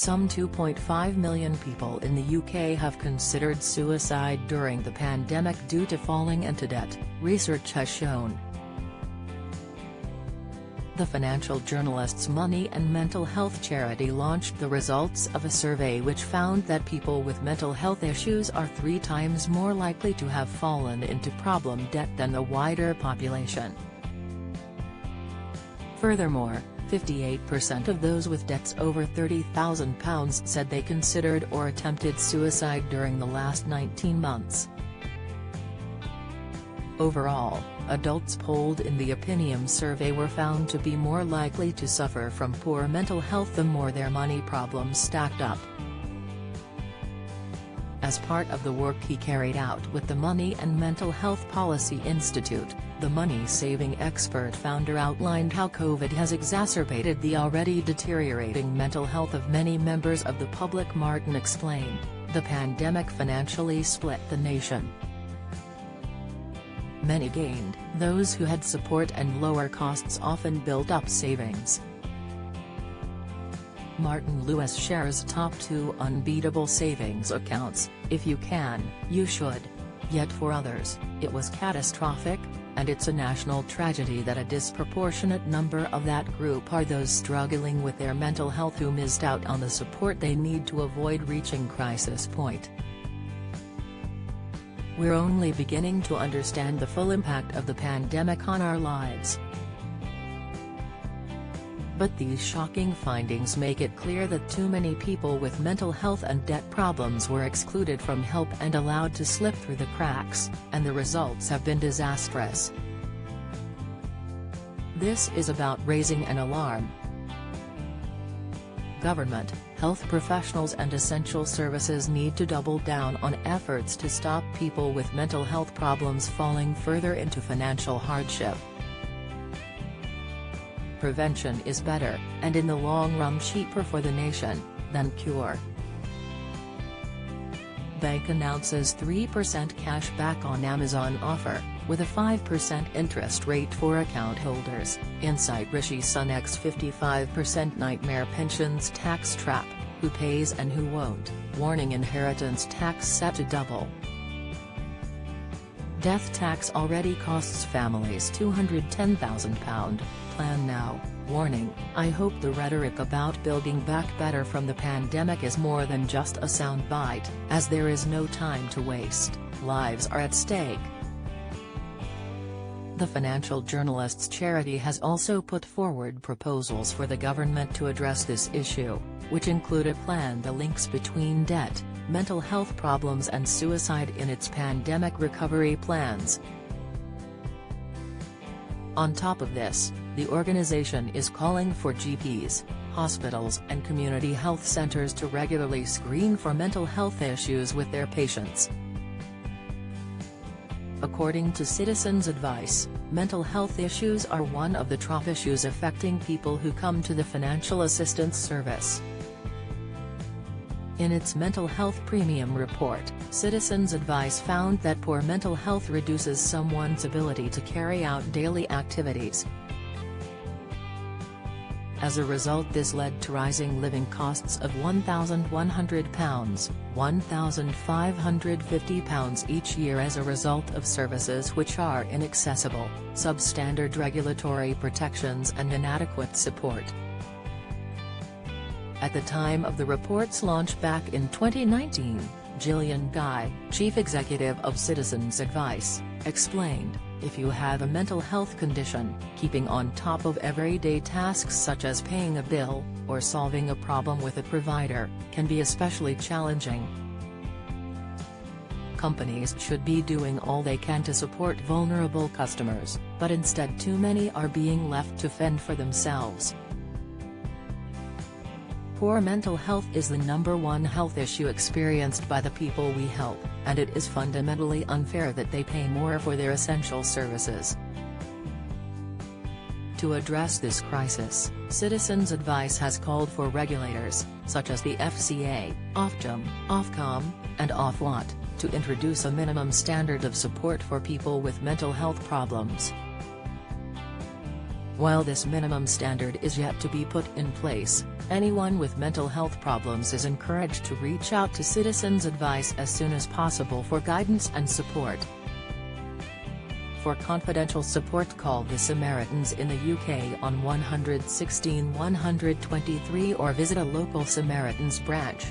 Some 2.5 million people in the UK have considered suicide during the pandemic due to falling into debt, research has shown. The financial journalist's Money and Mental Health charity launched the results of a survey which found that people with mental health issues are 3 times more likely to have fallen into problem debt than the wider population. Furthermore, 58% of those with debts over £30,000 said they considered or attempted suicide during the last 19 months. Overall, adults polled in the Opinium survey were found to be more likely to suffer from poor mental health the more their money problems stacked up. As part of the work he carried out with the Money and Mental Health Policy Institute, the money-saving expert founder outlined how COVID has exacerbated the already deteriorating mental health of many members of the public. Martin explained, "The pandemic financially split the nation. Many gained, those who had support and lower costs often built up savings." Martin Lewis shares top 2 unbeatable savings accounts: "If you can, you should. Yet for others, it was catastrophic, and it's a national tragedy that a disproportionate number of that group are those struggling with their mental health who missed out on the support they need to avoid reaching crisis point. We're only beginning to understand the full impact of the pandemic on our lives. But these shocking findings make it clear that too many people with mental health and debt problems were excluded from help and allowed to slip through the cracks, and the results have been disastrous. This is about raising an alarm. Government, health professionals and essential services need to double down on efforts to stop people with mental health problems falling further into financial hardship. Prevention is better, and in the long run cheaper for the nation, than cure." Bank announces 3% cash back on Amazon offer, with a 5% interest rate for account holders. Inside Rishi Sunak's 55% nightmare pensions tax trap: who pays and who won't, warning inheritance tax set to double. Death tax already costs families £210,000, plan now, warning: "I hope the rhetoric about building back better from the pandemic is more than just a soundbite, as there is no time to waste, lives are at stake." The financial journalist's charity has also put forward proposals for the government to address this issue, which include a plan the links between debt, mental health problems and suicide in its pandemic recovery plans. On top of this, the organization is calling for GPs, hospitals and community health centers to regularly screen for mental health issues with their patients. According to Citizens Advice, mental health issues are one of the top issues affecting people who come to the Financial Assistance Service. In its Mental Health Premium Report, Citizens Advice found that poor mental health reduces someone's ability to carry out daily activities. As a result, this led to rising living costs of £1,100, £1,550 each year as a result of services which are inaccessible, substandard regulatory protections and inadequate support. At the time of the report's launch back in 2019, Gillian Guy, chief executive of Citizens Advice, explained, "If you have a mental health condition, keeping on top of everyday tasks such as paying a bill, or solving a problem with a provider, can be especially challenging. Companies should be doing all they can to support vulnerable customers, but instead too many are being left to fend for themselves." Poor mental health is the #1 health issue experienced by the people we help, and it is fundamentally unfair that they pay more for their essential services. To address this crisis, Citizens Advice has called for regulators, such as the FCA, Ofgem, Ofcom, and Ofwat, to introduce a minimum standard of support for people with mental health problems. While this minimum standard is yet to be put in place, anyone with mental health problems is encouraged to reach out to Citizens Advice as soon as possible for guidance and support. For confidential support, call the Samaritans in the UK on 116 123 or visit a local Samaritans branch.